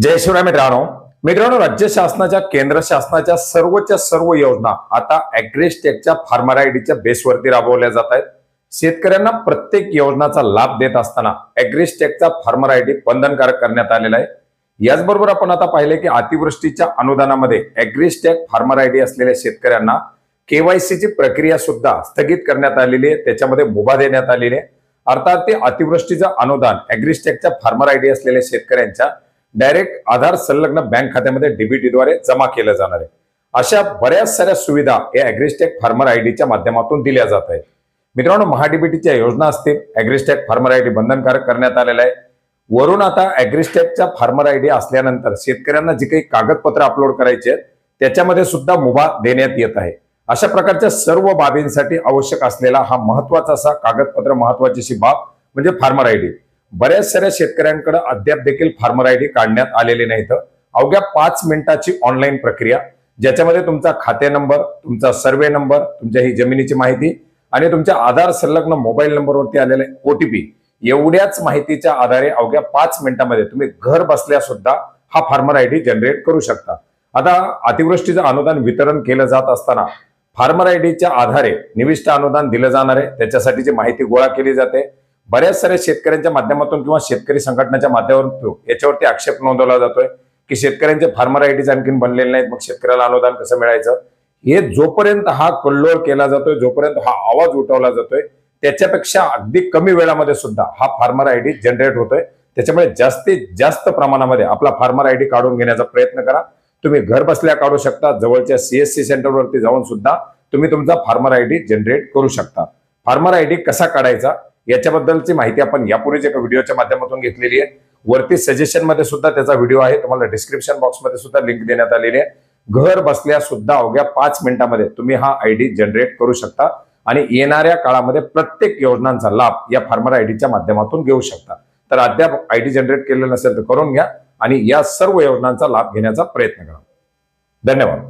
जय शिवराय मित्रांनो, राज्य शासनाच्या केंद्र शासनाच्या सर्वच्या सर्व योजना आता ॲग्रिस्टेकच्या फार्मर आयडीच्या बेसवरती राबवल्या जात आहेत। शेतकऱ्यांना प्रत्येक योजनाचा लाभ देत असताना ॲग्रिस्टेकचा फार्मर आयडी बंधनकारक करण्यात आलेला आहे। याचबरोबर आपण आता पाहिले की अतिवृष्टीच्या अनुदानामध्ये ॲग्रिस्टेक फार्मर आयडी असलेल्या शेतकऱ्यांना केवायसीची प्रक्रिया सुद्धा स्थगित करण्यात आलेली आहे, त्याच्यामध्ये मुभा देण्यात आलेली आहे। अर्थात ते अतिवृष्टीचं अनुदान ॲग्रिस्टेकच्या फार्मर आयडी असलेल्या शेतकऱ्यांच्या डायरेक्ट आधार संलग्न बँक खात्यामध्ये डीबीटीद्वारे जमा केलं जाणार आहे। अशा बऱ्याच साऱ्या सुविधा या ॲग्रिस्टेक फार्मर आयडीच्या माध्यमातून दिल्या जात आहेत। मित्रांनो, महाडीबीटीच्या योजना असतील, ॲग्रिस्टेक फार्मर आयडी बंधनकारक करण्यात आलेला आहे। वरून आता ॲग्रिस्टेकच्या फार्मर आयडी असल्यानंतर शेतकऱ्यांना जी काही कागदपत्र अपलोड करायची आहेत त्याच्यामध्ये सुद्धा मुभा देण्यात येत आहे। अशा प्रकारच्या सर्व बाबींसाठी आवश्यक असलेला हा महत्त्वाचा असा कागदपत्र, महत्त्वाची अशी बाब म्हणजे फार्मर आयडी। बऱ्याच साऱ्या शेतकऱ्यांकडे अद्याप देखील फार्मर आयडी काढण्यात आलेले नाहीत। अवघ्या 5 मिनिटाची ऑनलाईन प्रक्रिया, ज्याच्यामध्ये तुमचा खाते नंबर, तुमचा सर्वे नंबर, तुमच्या ही जमिनीची माहिती आणि तुमच्या आधार संलग्न मोबाईल नंबरवरती आलेले ओटीपी, एवढ्याच माहितीच्या आधारे अवघ्या 5 मिनिटांमध्ये तुम्ही घर बसल्या सुद्धा हा फार्मर आयडी जनरेट करू शकता। आता अतिवृष्टीचं अनुदान वितरण केलं जात असताना फार्मर आयडीच्या आधारे निविष्ट अनुदान दिलं जाणार आहे, त्याच्यासाठीची माहिती गोळा केली जाते। बऱ्याच साऱ्या शेतकऱ्यांच्या माध्यमातून किंवा शेतकरी संघटनेच्या माध्यमातून याच्यावरती आक्षेप नोंदवला जातोय की शेतकऱ्यांचे फार्मर आयडीज आणखीन बनलेले नाहीत, मग शेतकऱ्याला अनुदान कसं मिळायचं। हे जोपर्यंत हा कल्लोळ केला जातोय, जोपर्यंत हा आवाज उठवला जातोय, त्याच्यापेक्षा अगदी कमी वेळामध्ये सुद्धा हा फार्मर आयडी जनरेट होतोय। त्याच्यामुळे जास्तीत जास्त प्रमाणामध्ये आपला फार्मर आयडी काढून घेण्याचा प्रयत्न करा। तुम्ही घर बसल्या काढू शकता, जवळच्या सीएससी सेंटरवरती जाऊन सुद्धा तुम्ही तुमचा फार्मर आयडी जनरेट करू शकता। फार्मर आयडी कसा काढायचा याच्याबद्दलची माहिती आपण यापूर्वीच एका व्हिडिओच्या माध्यमातून घेतलेली आहे। वरती सजेशन मध्ये सुद्धा त्याचा व्हिडिओ आहे, तुम्हाला डिस्क्रिप्शन बॉक्स मध्ये सुद्धा लिंक देण्यात आलेली आहे। घर बसल्या सुद्धा अवघ्या 5 मिनिटांमध्ये तुम्ही हा आयडी जनरेट करू शकता आणि येणाऱ्या काळामध्ये प्रत्येक योजनांचा लाभ या फार्मर आयडीच्या माध्यमातून घेऊ शकता। तर अद्याप आयडी जनरेट केलेलं नसेल तर करून घ्या आणि या सर्व योजनांचा लाभ घेण्याचा प्रयत्न करा। धन्यवाद।